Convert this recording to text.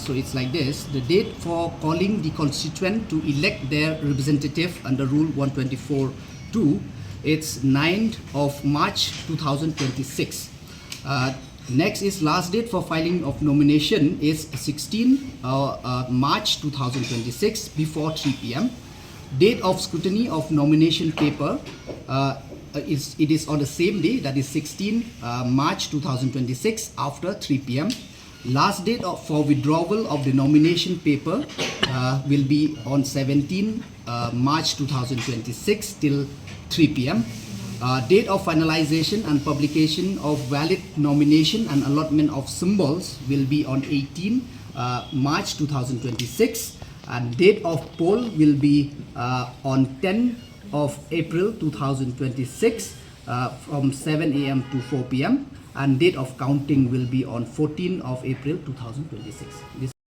So it's like this. The date for calling the constituent to elect their representative under Rule 124.2, it's 9th of March 2026. Next is last date for filing of nomination is 16 March 2026 before 3 p.m. Date of scrutiny of nomination paper it is on the same day, that is 16 March 2026 after 3 p.m. Last date for withdrawal of the nomination paper will be on 17 March 2026 till 3 p.m. Date of finalization and publication of valid nomination and allotment of symbols will be on 18 March 2026, and date of poll will be on 10 of April 2026 from 7 a.m. to 4 p.m. and date of counting will be on 14 of April 2026.